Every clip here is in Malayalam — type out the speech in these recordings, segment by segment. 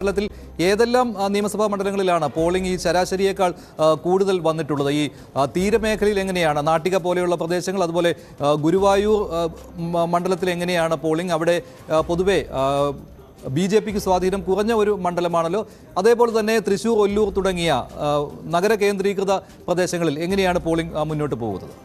കേരളത്തിൽ ഏതെല്ലാം നിയമസഭാ മണ്ഡലങ്ങളിലാണ് പോളിംഗ് ഈ ശരാശരിയേക്കാൾ കൂടുതൽ വന്നിട്ടുള്ളത്? ഈ തീരമേഖലയിൽ എങ്ങനെയാണ്? നാട്ടിക പോലെയുള്ള പ്രദേശങ്ങൾ, അതുപോലെ ഗുരുവായൂർ മണ്ഡലത്തിൽ എങ്ങനെയാണ് പോളിംഗ്? അവിടെ പൊതുവെ ബി.ജെ.പിക്ക് സ്വാധീനം കുറഞ്ഞ ഒരു മണ്ഡലമാണല്ലോ. അതേപോലെ തന്നെ തൃശ്ശൂർ, ഒല്ലൂർ തുടങ്ങിയ നഗര കേന്ദ്രീകൃത പ്രദേശങ്ങളിൽ എങ്ങനെയാണ് പോളിംഗ് മുന്നോട്ട് പോകുന്നത്?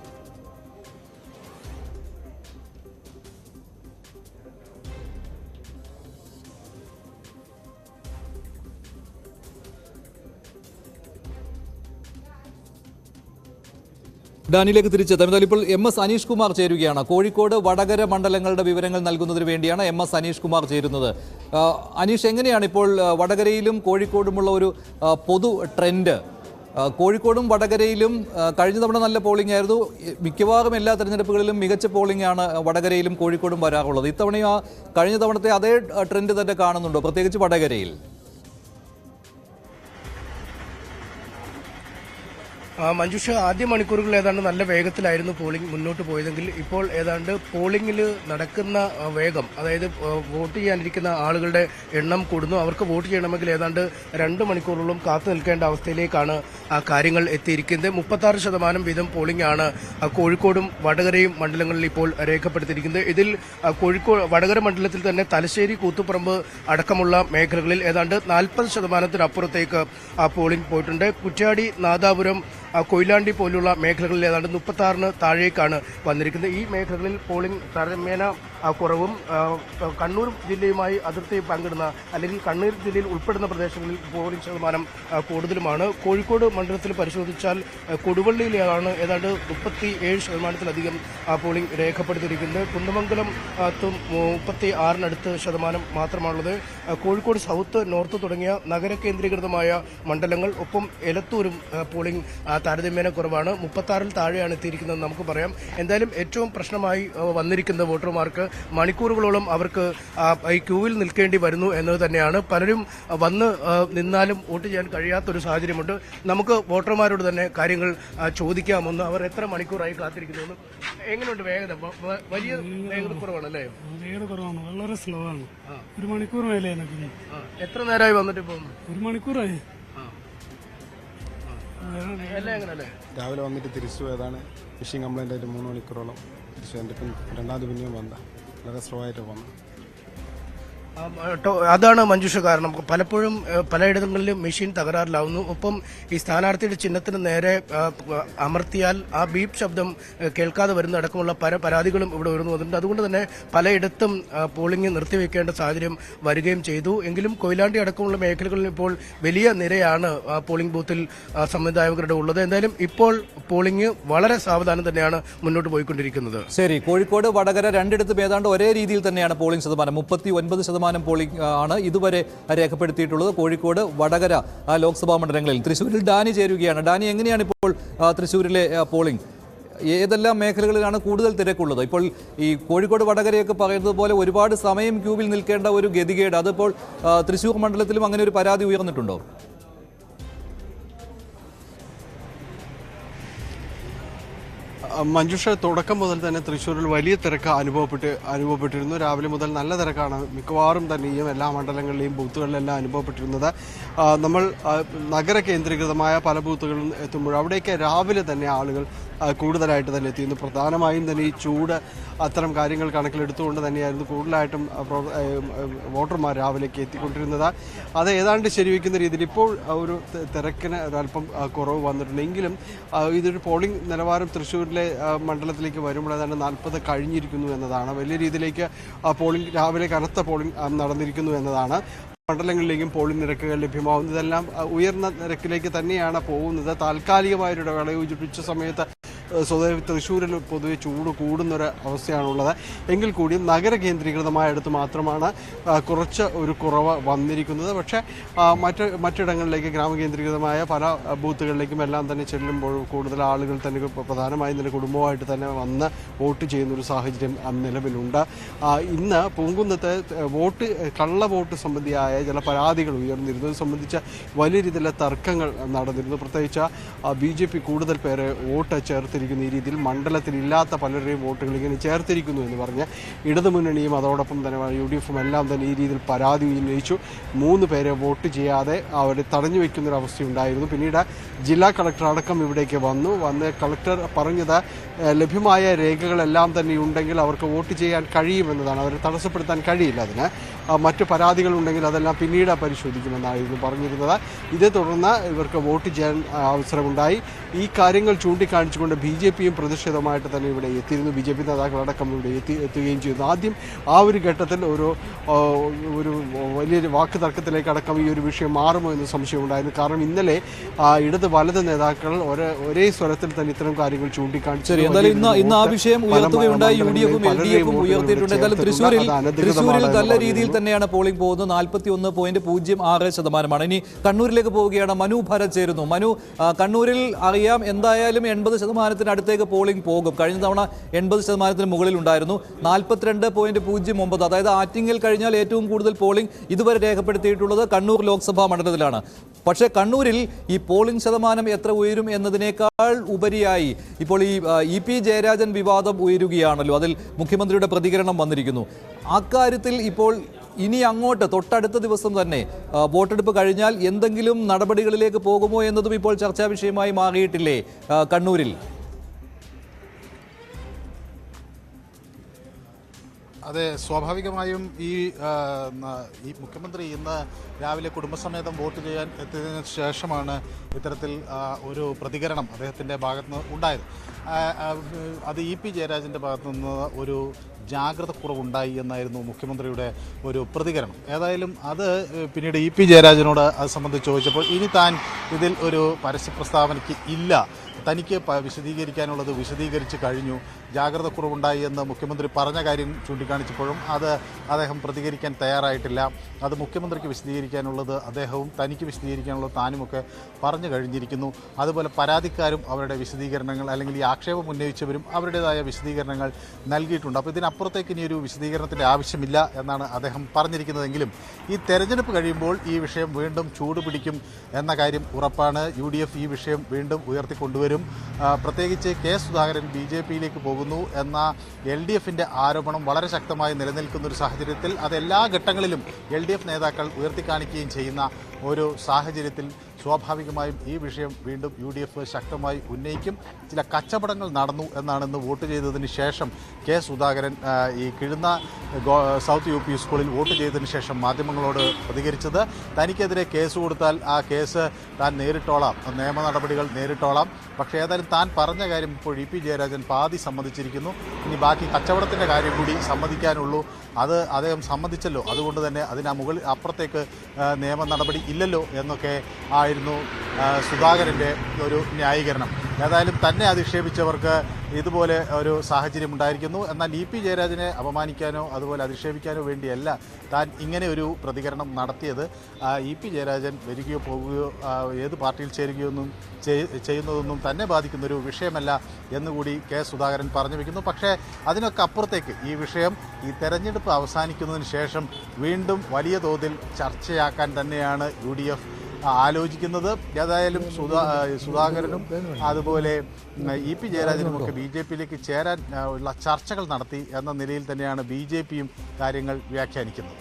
ഡാനിയിലേക്ക് തിരിച്ച് തമിഴ്നാട്ടിൽ ഇപ്പോൾ എം.എസ്. അനീഷ് കുമാർ ചേരുകയാണ്. കോഴിക്കോട്, വടകര മണ്ഡലങ്ങളുടെ വിവരങ്ങൾ നൽകുന്നതിന് വേണ്ടിയാണ് എം.എസ്. അനീഷ് കുമാർ ചേരുന്നത്. അനീഷ്, എങ്ങനെയാണ് ഇപ്പോൾ വടകരയിലും കോഴിക്കോടുമുള്ള ഒരു പൊതു ട്രെൻഡ്? കോഴിക്കോടും വടകരയിലും കഴിഞ്ഞ തവണ നല്ല പോളിംഗ് ആയിരുന്നു. മിക്കവാറും എല്ലാ തെരഞ്ഞെടുപ്പുകളിലും മികച്ച പോളിംഗ് ആണ് വടകരയിലും കോഴിക്കോടും വരാറുള്ളത്. ഇത്തവണയും കഴിഞ്ഞ തവണത്തെ അതേ ട്രെൻഡ് തന്നെ കാണുന്നുണ്ടോ, പ്രത്യേകിച്ച് വടകരയിൽ? മഞ്ജുഷ, ആദ്യ മണിക്കൂറുകൾ ഏതാണ്ട് നല്ല വേഗത്തിലായിരുന്നു പോളിംഗ് മുന്നോട്ട് പോയതെങ്കിൽ ഇപ്പോൾ ഏതാണ്ട് പോളിംഗിൽ നടക്കുന്ന വേഗം, അതായത് വോട്ട് ചെയ്യാനിരിക്കുന്ന ആളുകളുടെ എണ്ണം കൂടുന്നു. അവർക്ക് വോട്ട് ചെയ്യണമെങ്കിൽ ഏതാണ്ട് 2 മണിക്കൂറോളം കാത്തു നിൽക്കേണ്ട അവസ്ഥയിലേക്കാണ് കാര്യങ്ങൾ എത്തിയിരിക്കുന്നത്. 36% വീതം പോളിംഗ് ആണ് കോഴിക്കോടും വടകരയും മണ്ഡലങ്ങളിൽ ഇപ്പോൾ രേഖപ്പെടുത്തിയിരിക്കുന്നത്. ഇതിൽ വടകര മണ്ഡലത്തിൽ തന്നെ തലശ്ശേരി, കൂത്തുപറമ്പ് അടക്കമുള്ള മേഖലകളിൽ ഏതാണ്ട് 40%-അപ്പുറത്തേക്ക് പോളിംഗ് പോയിട്ടുണ്ട്. കുറ്റ്യാടി, നാദാപുരം, കൊയിലാണ്ടി പോലുള്ള മേഖലകളിൽ ഏതാണ്ട് 36 താഴേക്കാണ് വന്നിരിക്കുന്നത്. ഈ മേഖലകളിൽ പോളിംഗ് താരതമ്യേന കുറവും കണ്ണൂർ ജില്ലയുമായി അതിർത്തി പങ്കിടുന്ന അല്ലെങ്കിൽ കണ്ണൂർ ജില്ലയിൽ ഉൾപ്പെടുന്ന പ്രദേശങ്ങളിൽ പോളിംഗ് ശതമാനം കൂടുതലുമാണ്. കോഴിക്കോട് മണ്ഡലത്തിൽ പരിശോധിച്ചാൽ കൊടുവള്ളിയിലാണ് ഏതാണ്ട് 37%-ലധികം പോളിംഗ് രേഖപ്പെടുത്തിയിരിക്കുന്നത്. കുന്നമംഗലം 36% മാത്രമാണുള്ളത്. കോഴിക്കോട് സൗത്ത്, നോർത്ത് തുടങ്ങിയ നഗര കേന്ദ്രീകൃതമായ മണ്ഡലങ്ങൾ, ഒപ്പം എലത്തൂരും പോളിംഗ് താരതമ്യേന കുറവാണ്. 36-ൽ താഴെയാണ് എത്തിയിരിക്കുന്നത് നമുക്ക് പറയാം. എന്തായാലും ഏറ്റവും പ്രശ്നമായി വന്നിരിക്കുന്ന വോട്ടർമാർക്ക് മണിക്കൂറുകളോളം അവർക്ക് ഈ ക്യൂവിൽ നിൽക്കേണ്ടി വരുന്നു എന്നത് തന്നെയാണ്. പലരും വന്ന് നിന്നാലും വോട്ട് ചെയ്യാൻ കഴിയാത്തൊരു സാഹചര്യമുണ്ട്. നമുക്ക് വോട്ടർമാരോട് തന്നെ കാര്യങ്ങൾ ചോദിക്കാമെന്ന്. അവർ എത്ര മണിക്കൂറായി കാത്തിരിക്കുന്നു? എങ്ങനെയുണ്ട് വേഗത? വലിയ വേഗത കുറവാണല്ലേ? വേഗത കുറവാണ്, വളരെ സ്ലോ ആണ്. 1 മണിക്കൂർ മേലെ. എത്ര നേരമായി വന്നിട്ട് പോകുന്നു? 1 മണിക്കൂറായി. രാവിലെ വന്നിട്ട് തിരിച്ചു പോയതാണ്. ഫിഷിംഗ് കംപ്ലൈൻ്റ് ആയിട്ട് 3 മണിക്കൂറോളം തിരിച്ചു വന്നിട്ട് രണ്ടാമത് പിന്നെയും വന്ന വളരെ സ്ലോ ആയിട്ട് വന്നു. അതാണ് മഞ്ജുഷ കാരണം. പലപ്പോഴും പലയിടങ്ങളിലും മെഷീൻ തകരാറിലാവുന്നു. ഒപ്പം ഈ സ്ഥാനാർത്ഥിയുടെ ചിഹ്നത്തിന് നേരെ അമർത്തിയാൽ ആ ബീപ്പ് ശബ്ദം കേൾക്കാതെ വരുന്ന അടക്കമുള്ള പല പരാതികളും ഇവിടെ ഉയർന്നു വന്നിട്ടുണ്ട്. അതുകൊണ്ട് തന്നെ പലയിടത്തും പോളിംഗ് നിർത്തിവെക്കേണ്ട സാഹചര്യം വരികയും ചെയ്തു. എങ്കിലും കൊയിലാണ്ടി അടക്കമുള്ള മേഖലകളിൽ ഇപ്പോൾ വലിയ നിരയാണ് പോളിംഗ് ബൂത്തിൽ സംവിധായകരുടെ ഉള്ളത്. എന്തായാലും ഇപ്പോൾ പോളിംഗ് വളരെ സാവധാനം തന്നെയാണ് മുന്നോട്ട് പോയിക്കൊണ്ടിരിക്കുന്നത്. ശരി, കോഴിക്കോട്, വടകര രണ്ടിടത്തും ഏതാണ്ട് ഒരേ രീതിയിൽ തന്നെയാണ് പോളിംഗ് ശതമാനം. 39% പോളിംഗ് ആണ് ഇതുവരെ രേഖപ്പെടുത്തിയിട്ടുള്ളത് കോഴിക്കോട്, വടകര ലോക്സഭാ മണ്ഡലങ്ങളിൽ. തൃശ്ശൂരിൽ ഡാനി ചേരുകയാണ്. ഡാനി, എങ്ങനെയാണ് ഇപ്പോൾ തൃശ്ശൂരിലെ പോളിംഗ്? ഏതെല്ലാം മേഖലകളിലാണ് കൂടുതൽ തിരക്കുള്ളത്? ഇപ്പോൾ ഈ കോഴിക്കോട്, വടകരയൊക്കെ പറയുന്നത് പോലെ ഒരുപാട് സമയം ക്യൂവിൽ നിൽക്കേണ്ട ഒരു ഗതികേട്, അതിപ്പോൾ തൃശ്ശൂർ മണ്ഡലത്തിലും അങ്ങനെ ഒരു പരാതി ഉയർന്നിട്ടുണ്ടോ? മഞ്ജുഷ, തുടക്കം മുതൽ തന്നെ തൃശ്ശൂരിൽ വലിയ തിരക്ക് അനുഭവപ്പെട്ടിരുന്നു. രാവിലെ മുതൽ നല്ല തിരക്കാണ് മിക്കവാറും തന്നെയും എല്ലാ മണ്ഡലങ്ങളിലെയും ബൂത്തുകളിലെല്ലാം അനുഭവപ്പെട്ടിരുന്നത്. നമ്മൾ നഗര കേന്ദ്രീകൃതമായ പല ബൂത്തുകളിലും എത്തുമ്പോൾ അവിടേക്ക് രാവിലെ തന്നെ ആളുകൾ കൂടുതലായിട്ട് തന്നെ എത്തിയിരുന്നു. പ്രധാനമായും തന്നെ ഈ ചൂട്, അത്തരം കാര്യങ്ങൾ കണക്കിലെടുത്തുകൊണ്ട് തന്നെയായിരുന്നു കൂടുതലായിട്ടും വോട്ടർമാർ രാവിലേക്ക് എത്തിക്കൊണ്ടിരുന്നത്. അത് ഏതാണ്ട് ശരിവെക്കുന്ന രീതിയിൽ ഇപ്പോൾ ഒരു തിരക്കിന് ഒരല്പം കുറവ് വന്നിട്ടുണ്ടെങ്കിലും ഇതൊരു പോളിംഗ് നിലവാരം തൃശ്ശൂരിലെ മണ്ഡലത്തിലേക്ക് വരുമ്പോൾ ഏതാണ്ട് 40 കഴിഞ്ഞിരിക്കുന്നു എന്നതാണ്. വലിയ രീതിയിലേക്ക് പോളിംഗ് രാവിലെ കനത്ത പോളിംഗ് നടന്നിരിക്കുന്നു എന്നതാണ്. മണ്ഡലങ്ങളിലേക്കും പോളിംഗ് നിരക്കുകൾ ലഭ്യമാവുന്നത് ഇതെല്ലാം ഉയർന്ന നിരക്കിലേക്ക് തന്നെയാണ് പോകുന്നത്. താൽക്കാലികമായൊരു ഇടവേള ഉച്ച സമയത്ത് സ്വതവേ തൃശ്ശൂരിൽ പൊതുവെ ചൂട് കൂടുന്നൊരു അവസ്ഥയാണുള്ളത്. എങ്കിൽ കൂടിയും നഗര കേന്ദ്രീകൃതമായിടത്ത് മാത്രമാണ് കുറച്ച് ഒരു കുറവ് വന്നിരിക്കുന്നത്. പക്ഷേ മറ്റിടങ്ങളിലേക്ക് ഗ്രാമകേന്ദ്രീകൃതമായ പല ബൂത്തുകളിലേക്കും എല്ലാം തന്നെ ചെല്ലുമ്പോൾ കൂടുതൽ ആളുകൾ തന്നെ പ്രധാനമായും തന്നെ കുടുംബമായിട്ട് തന്നെ വന്ന് വോട്ട് ചെയ്യുന്നൊരു സാഹചര്യം നിലവിലുണ്ട്. ഇന്ന് പൂങ്കുന്നത്ത് കള്ള വോട്ട് സംബന്ധിയായ ചില പരാതികൾ ഉയർന്നിരുന്നു. ഇത് സംബന്ധിച്ച വലിയ രീതിയിലുള്ള തർക്കങ്ങൾ നടന്നിരുന്നു. പ്രത്യേകിച്ച് ബി.ജെ.പി കൂടുതൽ പേരെ വോട്ട് ചേർത്ത് ചേർത്തിരിക്കുന്ന ഈ രീതിയിൽ മണ്ഡലത്തിലില്ലാത്ത പലരുടെയും വോട്ടുകൾ ഇങ്ങനെ ചേർത്തിരിക്കുന്നു എന്ന് പറഞ്ഞ് ഇടതുമുന്നണിയും അതോടൊപ്പം തന്നെ UDF-ഉം എല്ലാം തന്നെ ഈ രീതിയിൽ പരാതി ഉന്നയിച്ചു. 3 പേരെ വോട്ട് ചെയ്യാതെ അവരെ തടഞ്ഞു വയ്ക്കുന്നൊരവസ്ഥയുണ്ടായിരുന്നു. പിന്നീട് ജില്ലാ കളക്ടർ അടക്കം ഇവിടേക്ക് വന്ന് കളക്ടർ പറഞ്ഞത് ലഭ്യമായ രേഖകളെല്ലാം തന്നെ ഉണ്ടെങ്കിൽ അവർക്ക് വോട്ട് ചെയ്യാൻ കഴിയുമെന്നതാണ്. അവരെ തടസ്സപ്പെടുത്താൻ കഴിയില്ല. അതിന് മറ്റു പരാതികളുണ്ടെങ്കിൽ അതെല്ലാം പിന്നീട് പരിശോധിക്കുമെന്നായിരുന്നു പറഞ്ഞിരുന്നത്. ഇതേ തുടർന്ന് ഇവർക്ക് വോട്ട് ചെയ്യാൻ അവസരമുണ്ടായി. ഈ കാര്യങ്ങൾ ചൂണ്ടിക്കാണിച്ചുകൊണ്ട് BJP-യും പ്രതിഷേധമായിട്ട് തന്നെ ഇവിടെ എത്തിയിരുന്നു. BJP നേതാക്കളടക്കം ഇവിടെ എത്തുകയും ചെയ്തു. ആദ്യം ആ ഒരു ഘട്ടത്തിൽ ഒരു വലിയൊരു വാക്ക് തർക്കത്തിലേക്ക് അടക്കം ഈ ഒരു വിഷയം മാറുമോ എന്ന് സംശയമുണ്ടായിരുന്നു. കാരണം ഇന്നലെ ഇടത് വലത് നേതാക്കൾ ഒരേ സ്വരത്തിൽ തന്നെ ഇത്തരം കാര്യങ്ങൾ ചൂണ്ടിക്കാണിച്ചു. ഇന്ന് ആ വിഷയം ഉയർത്തുകയുണ്ടായി. UDF-ഉം LDF-ഉം ഉയർത്തിയിട്ടുണ്ട്. എന്തായാലും തൃശ്ശൂരിൽ നല്ല രീതിയിൽ തന്നെയാണ് പോളിംഗ് പോകുന്നത്. 41.06%. ഇനി കണ്ണൂരിലേക്ക് പോവുകയാണ്. മനു ഭരത് ചേരുന്നു. മനു, കണ്ണൂരിൽ അറിയാം എന്തായാലും 80% അടുത്തേക്ക് പോളിംഗ് പോകും. കഴിഞ്ഞ തവണ 80% മുകളിൽ ഉണ്ടായിരുന്നു. 42.09, അതായത് ആറ്റിങ്ങൽ കഴിഞ്ഞാൽ ഏറ്റവും കൂടുതൽ പോളിംഗ് ഇതുവരെ രേഖപ്പെടുത്തിയിട്ടുള്ളത് കണ്ണൂർ ലോക്സഭാ മണ്ഡലത്തിലാണ്. പക്ഷേ കണ്ണൂരിൽ ഈ പോളിംഗ് ശതമാനം എത്ര ഉയരും എന്നതിനേക്കാൾ ഉപരിയായി ഇപ്പോൾ ഈ EP ജയരാജൻ വിവാദം ഉയരുകയാണല്ലോ. അതിൽ മുഖ്യമന്ത്രിയുടെ പ്രതികരണം വന്നിരിക്കുന്നു. അക്കാര്യത്തിൽ ഇപ്പോൾ ഇനി അങ്ങോട്ട് തൊട്ടടുത്ത ദിവസം തന്നെ വോട്ടെടുപ്പ് കഴിഞ്ഞാൽ എന്തെങ്കിലും നടപടികളിലേക്ക് പോകുമോ എന്നതും ഇപ്പോൾ ചർച്ചാ വിഷയമായി മാറിയിട്ടില്ലേ കണ്ണൂരിൽ? അതെ, സ്വാഭാവികമായും ഈ മുഖ്യമന്ത്രി ഇന്ന് രാവിലെ കുടുംബസമേതം വോട്ട് ചെയ്യാൻ എത്തിയതിനു ശേഷമാണ് ഇത്തരത്തിൽ ഒരു പ്രതികരണം അദ്ദേഹത്തിൻ്റെ ഭാഗത്തുനിന്ന് ഉണ്ടായത്. അത് EP ജയരാജൻ്റെ ഭാഗത്തുനിന്ന് ഒരു ജാഗ്രത കുറവുണ്ടായി എന്നായിരുന്നു മുഖ്യമന്ത്രിയുടെ ഒരു പ്രതികരണം. ഏതായാലും അത് പിന്നീട് EP ജയരാജനോട് അത് സംബന്ധിച്ച് ചോദിച്ചപ്പോൾ ഇനി താൻ ഇതിൽ ഒരു പരസ്യ പ്രസ്താവനയ്ക്ക് ഇല്ല, തനിക്ക് വിശദീകരിക്കാനുള്ളത് വിശദീകരിച്ച് കഴിഞ്ഞു, ജാഗ്രത കുറവുണ്ടായി എന്ന് മുഖ്യമന്ത്രി പറഞ്ഞ കാര്യം ചൂണ്ടിക്കാണിച്ചപ്പോഴും അദ്ദേഹം പ്രതികരിക്കാൻ തയ്യാറായിട്ടില്ല. അത് മുഖ്യമന്ത്രിക്ക് വിശദീകരിക്കാനുള്ളത് അദ്ദേഹവും തനിക്ക് വിശദീകരിക്കാനുള്ളത് താനുമൊക്കെ പറഞ്ഞു കഴിഞ്ഞിരിക്കുന്നു. അതുപോലെ പരാതിക്കാരും അവരുടെ വിശദീകരണങ്ങൾ അല്ലെങ്കിൽ ഈ ആക്ഷേപം ഉന്നയിച്ചവരും അവരുടേതായ വിശദീകരണങ്ങൾ നൽകിയിട്ടുണ്ട്. അപ്പോൾ ഇതിനപ്പുറത്തേക്ക് ഇനിയൊരു വിശദീകരണത്തിൻ്റെ ആവശ്യമില്ല എന്നാണ് അദ്ദേഹം പറഞ്ഞിരിക്കുന്നതെങ്കിലും ഈ തെരഞ്ഞെടുപ്പ് കഴിയുമ്പോൾ ഈ വിഷയം വീണ്ടും ചൂടുപിടിക്കും എന്ന കാര്യം ഉറപ്പാണ്. UDF ഈ വിഷയം വീണ്ടും ഉയർത്തിക്കൊണ്ടുവരും. പ്രത്യേകിച്ച് K. സുധാകരൻ BJP-യിലേക്ക് പോകുന്നു എന്ന LDF-ന്റെ ആരോപണം വളരെ ശക്തമായി നിലനിൽക്കുന്ന ഒരു സാഹചര്യത്തിൽ അതെല്ലാ ഘട്ടങ്ങളിലും LDF നേതാക്കൾ ഉയർത്തിക്കാണിക്കുകയും ചെയ്യുന്ന ഒരു സാഹചര്യത്തിൽ സ്വാഭാവികമായും ഈ വിഷയം വീണ്ടും UDF ശക്തമായി ഉന്നയിക്കും. ചില കച്ചവടങ്ങൾ നടന്നു എന്നാണ് ഇന്ന് വോട്ട് ചെയ്തതിന് ശേഷം K. സുധാകരൻ ഈ കിഴുന്ന സൗത്ത് UP സ്കൂളിൽ വോട്ട് ചെയ്തതിന് ശേഷം മാധ്യമങ്ങളോട് പ്രതികരിച്ചത്. തനിക്കെതിരെ കേസ് കൊടുത്താൽ ആ കേസ് താൻ നേരിട്ടോളാം, നിയമ നടപടികൾ നേരിട്ടോളാം. പക്ഷേ ഏതായാലും താൻ പറഞ്ഞ കാര്യം ഇപ്പോൾ EP ജയരാജൻ പാതി സമ്മതിച്ചിരിക്കുന്നു. ഇനി ബാക്കി കച്ചവടത്തിൻ്റെ കാര്യം കൂടി സമ്മതിക്കാനുള്ളൂ. അത് അദ്ദേഹം സമ്മതിച്ചല്ലോ, അതുകൊണ്ട് തന്നെ അപ്പുറത്തേക്ക് നിയമ നടപടി ഇല്ലല്ലോ എന്നൊക്കെ ആയിരുന്നു സുധാകരൻ്റെ ഒരു ന്യായീകരണം. ഏതായാലും തന്നെ അധിക്ഷേപിച്ചവർക്ക് ഇതുപോലെ ഒരു സാഹചര്യം ഉണ്ടായിരിക്കുന്നു. എന്നാൽ EP ജയരാജനെ അപമാനിക്കാനോ അതുപോലെ അധിക്ഷേപിക്കാനോ വേണ്ടിയല്ല താൻ ഇങ്ങനെ ഒരു പ്രതികരണം നടത്തിയത്. EP ജയരാജൻ വരികയോ പോകുകയോ ഏത് പാർട്ടിയിൽ ചേരുകയോ ചെയ്യുന്നതൊന്നും തന്നെ ബാധിക്കുന്നൊരു വിഷയമല്ല എന്നുകൂടി K. സുധാകരൻ പറഞ്ഞു വയ്ക്കുന്നു. പക്ഷേ അതിനൊക്കെ അപ്പുറത്തേക്ക് ഈ വിഷയം ഈ തെരഞ്ഞെടുപ്പ് അവസാനിക്കുന്നതിന് ശേഷം വീണ്ടും വലിയ തോതിൽ ചർച്ചയാക്കാൻ തന്നെയാണ് UDF ആലോചിക്കുന്നത്. ഏതായാലും സുധാകരനും അതുപോലെ EP ജയരാജനുമൊക്കെ BJP-യിലേക്ക് ചേരാൻ ഉള്ള ചർച്ചകൾ നടത്തി എന്ന നിലയിൽ തന്നെയാണ് BJP-യും കാര്യങ്ങൾ വ്യാഖ്യാനിക്കുന്നത്.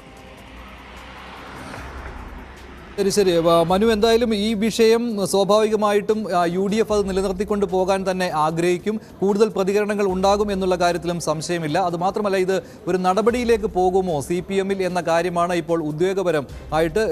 ശരി മനു, എന്തായാലും ഈ വിഷയം സ്വാഭാവികമായിട്ടും UDF അത് നിലനിർത്തിക്കൊണ്ട് പോകാൻ തന്നെ ആഗ്രഹിക്കും. കൂടുതൽ പ്രതികരണങ്ങൾ ഉണ്ടാകും എന്നുള്ള കാര്യത്തിലും സംശയമില്ല. അതുമാത്രമല്ല, ഇത് ഒരു നടപടിയിലേക്ക് പോകുമോ CPM-ൽ എന്ന കാര്യമാണ് ഇപ്പോൾ ഉദ്വേഗപരം ആയിട്ട്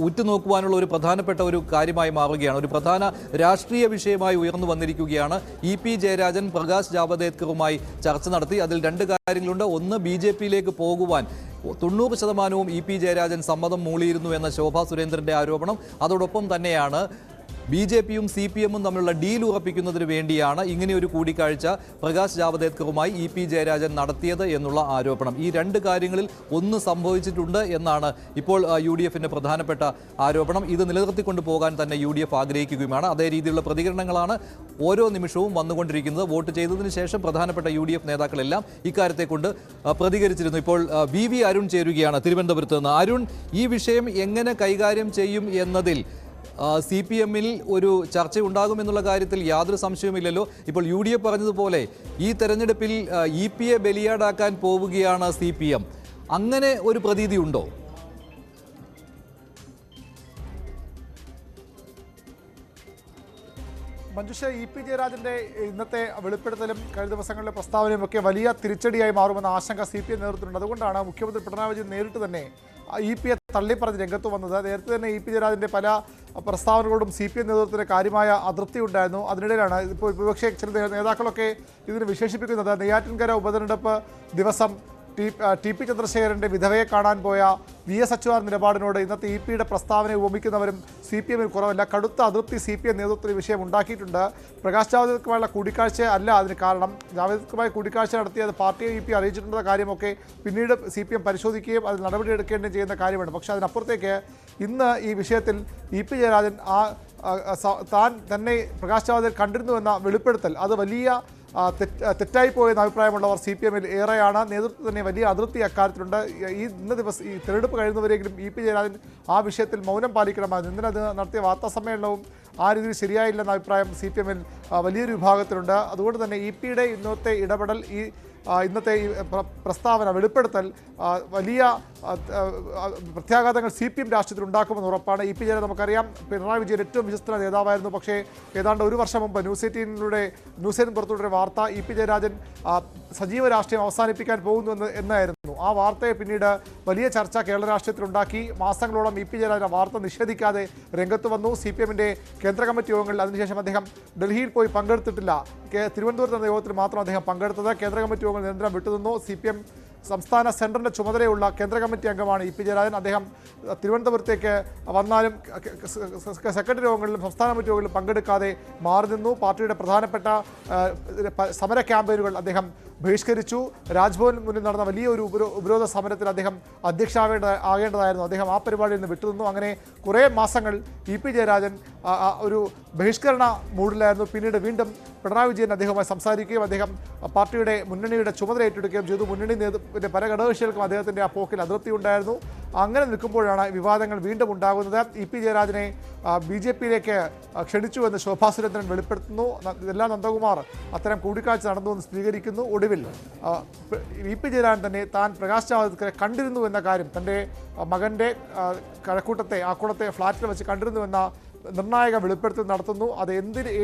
ഉറ്റുനോക്കുവാനുള്ള ഒരു പ്രധാനപ്പെട്ട ഒരു കാര്യമായി മാറുകയാണ്. ഒരു പ്രധാന രാഷ്ട്രീയ വിഷയമായി ഉയർന്നു വന്നിരിക്കുകയാണ്. EP ജയരാജൻ പ്രകാശ് ജാവദേക്കറുമായി ചർച്ച നടത്തി. അതിൽ 2 കാര്യങ്ങളുണ്ട്. ഒന്ന്, BJP-യിലേക്ക് പോകുവാൻ 90% EP ജയരാജൻ സമ്മതം മൂളിയിരുന്നു എന്ന ശോഭാ സുരേന്ദ്രൻ്റെ ആരോപണം. അതോടൊപ്പം തന്നെയാണ് BJP-യും CPM-ഉം തമ്മിലുള്ള ഡീൽ ഉറപ്പിക്കുന്നതിന് വേണ്ടിയാണ് ഇങ്ങനെയൊരു കൂടിക്കാഴ്ച പ്രകാശ് ജാവദേക്കറുമായി EP ജയരാജൻ നടത്തിയത് എന്നുള്ള ആരോപണം. ഈ 2 കാര്യങ്ങളിൽ ഒന്ന് സംഭവിച്ചിട്ടുണ്ട് എന്നാണ് ഇപ്പോൾ UDF-ന്റെ പ്രധാനപ്പെട്ട ആരോപണം. ഇത് നിലനിർത്തിക്കൊണ്ട് പോകാൻ തന്നെ UDF ആഗ്രഹിക്കുകയുമാണ്. അതേ രീതിയിലുള്ള പ്രതികരണങ്ങളാണ് ഓരോ നിമിഷവും വന്നുകൊണ്ടിരിക്കുന്നത്. വോട്ട് ചെയ്തതിന് ശേഷം പ്രധാനപ്പെട്ട UDF നേതാക്കളെല്ലാം ഇക്കാര്യത്തെ കൊണ്ട് പ്രതികരിച്ചിരുന്നു. ഇപ്പോൾ VV അരുൺ ചേരുകയാണ് തിരുവനന്തപുരത്ത് നിന്ന്. അരുൺ, ഈ വിഷയം എങ്ങനെ കൈകാര്യം ചെയ്യും എന്നതിൽ CPM-ൽ ഒരു ചർച്ച ഉണ്ടാകുമെന്നുള്ള കാര്യത്തിൽ യാതൊരു സംശയവുമില്ലല്ലോ. ഇപ്പോൾ UDF പറഞ്ഞതുപോലെ ഈ തെരഞ്ഞെടുപ്പിൽ EP-യെ ബലിയാടാക്കാൻ പോവുകയാണ് CPM. അങ്ങനെ ഒരു പ്രതീതി ഉണ്ടോ? മഞ്ജുഷ, EP ജയരാജന്റെ ഇന്നത്തെ വെളിപ്പെടുത്തലും കഴിഞ്ഞ ദിവസങ്ങളിലെ പ്രസ്താവനയും ഒക്കെ വലിയ തിരിച്ചടിയായി മാറുമെന്ന ആശങ്ക CPM നേതൃത്വത്തിലുണ്ട്. അതുകൊണ്ടാണ് മുഖ്യമന്ത്രി പിണറായി വിജയൻ നേരിട്ട് തന്നെ EP-യെ തള്ളിപ്പറഞ്ഞ് രംഗത്ത് വന്നത്. നേരത്തെ തന്നെ EP ജയരാജന്റെ പല പ്രസ്താവനകളോടും CPM നേതൃത്വത്തിന് കാര്യമായ അതൃപ്തി ഉണ്ടായിരുന്നു. അതിനിടയിലാണ് ഇപ്പോൾ വിപക്ഷ ചില നേതാക്കളൊക്കെ ഇതിന് വിശേഷിപ്പിക്കുന്നത് നെയ്യാറ്റിൻകര ഉപതെരഞ്ഞെടുപ്പ് ദിവസം TP ചന്ദ്രശേഖരൻ്റെ വിധവയെ കാണാൻ പോയ VS അച്യുതാനന്ദൻ നിലപാടിനോട് ഇന്നത്തെ EP-യുടെ പ്രസ്താവനയെ ഉപമിക്കുന്നവരും CPM-ൽ കുറവല്ല. കടുത്ത അതൃപ്തി CPM നേതൃത്വത്തിൽ വിഷയം ഉണ്ടാക്കിയിട്ടുണ്ട്. പ്രകാശ് ജാവദേക്കറുമായുള്ള കൂടിക്കാഴ്ച അല്ല അതിന് കാരണം. ജാവദേക്കറുമായി കൂടിക്കാഴ്ച നടത്തിയത് പാർട്ടിയെ EP അറിയിച്ചിട്ടുള്ള കാര്യമൊക്കെ പിന്നീട് CPM പരിശോധിക്കുകയും അതിൽ നടപടിയെടുക്കുകയും ചെയ്യുന്ന കാര്യമാണ്. പക്ഷേ അതിനപ്പുറത്തേക്ക് ഇന്ന് ഈ വിഷയത്തിൽ EP ജയരാജൻ താൻ തന്നെ പ്രകാശ് ജാവദേക്കർ കണ്ടിരുന്നുവെന്ന വെളിപ്പെടുത്തൽ അത് വലിയ തെറ്റായിപ്പോയെന്ന അഭിപ്രായമുള്ളവർ CPM-ൽ ഏറെയാണ്. നേതൃത്വം തന്നെ വലിയ അതൃപ്തി അക്കാര്യത്തിലുണ്ട്. ഇന്ന് ദിവസം ഈ തെരഞ്ഞെടുപ്പ് കഴിയുന്നവരെങ്കിലും EP ജയരാജൻ ആ വിഷയത്തിൽ മൗനം പാലിക്കണമായിരുന്നു. ഇന്നലെ അത് നടത്തിയ വാർത്താ സമ്മേളനവും ആ രീതിയിൽ ശരിയായില്ലെന്ന അഭിപ്രായം CPM-ൽ വലിയൊരു വിഭാഗത്തിലുണ്ട്. അതുകൊണ്ട് തന്നെ EP-യുടെ ഇന്നത്തെ ഇടപെടൽ ഇന്നത്തെ ഈ പ്രസ്താവന വെളിപ്പെടുത്തൽ വലിയ പ്രത്യാഘാതങ്ങൾ CPM രാഷ്ട്രീയത്തിൽ ഉണ്ടാക്കുമെന്ന് ഉറപ്പാണ്. EP ജയരാജൻ നമുക്കറിയാം പിണറായി വിജയൻ ഏറ്റവും വിശ്വസ്തന നേതാവായിരുന്നു. പക്ഷേ ഏതാണ്ട് ഒരു വർഷം മുമ്പ് ന്യൂസ് 18 പുറത്തുവിട്ട വാർത്ത EP ജയരാജൻ സജീവ രാഷ്ട്രീയം അവസാനിപ്പിക്കാൻ പോകുന്നു എന്നായിരുന്നു. ആ വാർത്തയെ പിന്നീട് വലിയ ചർച്ച കേരള രാഷ്ട്രീയത്തിൽ ഉണ്ടാക്കി. മാസങ്ങളോളം EP ജയരാജൻ വാർത്ത നിഷേധിക്കാതെ രംഗത്ത് വന്നു. CPM-ന്റെ കേന്ദ്ര കമ്മിറ്റി യോഗങ്ങളിൽ അതിനുശേഷം അദ്ദേഹം ഡൽഹിയിൽ പോയി പങ്കെടുത്തിട്ടില്ല. തിരുവനന്തപുരത്ത് നടന്ന യോഗത്തിൽ മാത്രം അദ്ദേഹം പങ്കെടുത്തത്. കേന്ദ്ര കമ്മിറ്റി യോഗങ്ങൾ നിരന്തരം വിട്ടുനിന്നു. CPM സംസ്ഥാന സെൻറ്ററിൻ്റെ ചുമതലയുള്ള കേന്ദ്ര കമ്മിറ്റി അംഗമാണ് EP ജയരാജൻ. അദ്ദേഹം തിരുവനന്തപുരത്തേക്ക് വന്നാലും സെക്രട്ടറി യോഗങ്ങളിലും സംസ്ഥാന കമ്മിറ്റി യോഗങ്ങളിലും പങ്കെടുക്കാതെ മാറി നിന്നു. പാർട്ടിയുടെ പ്രധാനപ്പെട്ട സമര ക്യാമ്പയിനുകൾ അദ്ദേഹം ബഹിഷ്കരിച്ചു. രാജ്ഭവന് മുന്നിൽ നടന്ന വലിയൊരു ഉപരോധ സമരത്തിൽ അദ്ദേഹം ആകേണ്ടതായിരുന്നു. അദ്ദേഹം ആ പരിപാടിയിൽ നിന്ന് വിട്ടുനിന്നു. അങ്ങനെ കുറേ മാസങ്ങൾ EP ജയരാജൻ ഒരു ബഹിഷ്കരണ മൂഡിലായിരുന്നു. പിന്നീട് വീണ്ടും പിണറായി വിജയൻ അദ്ദേഹവുമായി സംസാരിക്കുകയും അദ്ദേഹം പാർട്ടിയുടെ മുന്നണിയുടെ ചുമതല ഏറ്റെടുക്കുകയും ചെയ്തു. മുന്നണി പല ഘടകകക്ഷികൾക്കും അദ്ദേഹത്തിൻ്റെ ആ പോക്കിൽ അതൃപ്തി ഉണ്ടായിരുന്നു. അങ്ങനെ നിൽക്കുമ്പോഴാണ് വിവാദങ്ങൾ വീണ്ടും ഉണ്ടാകുന്നത്. EP ജയരാജനെ BJP-യിലേക്ക് ക്ഷണിച്ചുവെന്ന് ശോഭാ സുരേന്ദ്രൻ വെളിപ്പെടുത്തുന്നു. ഇതെല്ലാം നന്ദകുമാർ അത്തരം കൂടിക്കാഴ്ച നടന്നുവെന്ന് സ്ഥിരീകരിക്കുന്നു. ഒടുവിൽ EP ജയരാജൻ തന്നെ താൻ പ്രകാശ് ജാവദേക്കറെ കണ്ടിരുന്നു എന്ന കാര്യം തൻ്റെ മകൻ്റെ ആക്കുളത്തെ ഫ്ലാറ്റിൽ വെച്ച് കണ്ടിരുന്നുവെന്ന നിർണായക വെളിപ്പെടുത്തൽ നടത്തുന്നു. അത്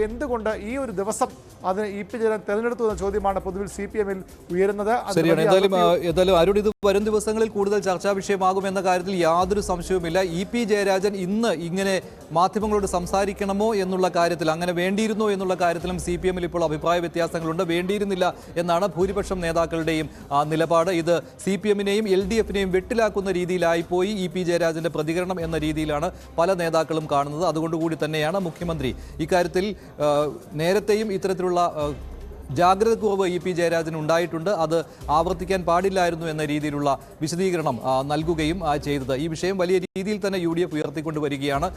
എന്തുകൊണ്ട് ഈ ഒരു ദിവസം അതിന് EP ജയരാജൻ തെരഞ്ഞെടുത്തു എന്ന ചോദ്യമാണ് പൊതുവിൽ CPM-ൽ ഉയരുന്നത്. ശരിയാണ്. ഏതായാലും അരുൺ, ഇത് വരും ദിവസങ്ങളിൽ കൂടുതൽ ചർച്ചാ വിഷയമാകുമെന്ന കാര്യത്തിൽ യാതൊരു സംശയവുമില്ല. EP ജയരാജൻ ഇന്ന് ഇങ്ങനെ മാധ്യമങ്ങളോട് സംസാരിക്കണമോ എന്നുള്ള കാര്യത്തിൽ, അങ്ങനെ വേണ്ടിയിരുന്നോ എന്നുള്ള കാര്യത്തിലും CPM-ൽ ഇപ്പോൾ അഭിപ്രായ വ്യത്യാസങ്ങളുണ്ട്. വേണ്ടിയിരുന്നില്ല എന്നാണ് ഭൂരിപക്ഷം നേതാക്കളുടെയും നിലപാട്. ഇത് CPM-നെയും LDF-നെയും വെട്ടിലാക്കുന്ന രീതിയിലായിപ്പോയി EP ജയരാജന്റെ പ്രതികരണം എന്ന രീതിയിലാണ് പല നേതാക്കളും കാണുന്നത്. അതുകൊണ്ടുകൂടി തന്നെയാണ് മുഖ്യമന്ത്രി ഇക്കാര്യത്തിൽ നേരത്തെയും ഇത്തരത്തിലുള്ള ജാഗ്രത കുറവ് EP ജയരാജന് ഉണ്ടായിട്ടുണ്ട്. അത് ആവർത്തിക്കാൻ പാടില്ലായിരുന്നു എന്ന രീതിയിലുള്ള വിശദീകരണം നൽകുകയും ചെയ്തത്. ഈ വിഷയം വലിയ രീതിയിൽ തന്നെ UDF ഉയർത്തിക്കൊണ്ടുവരികയാണ്.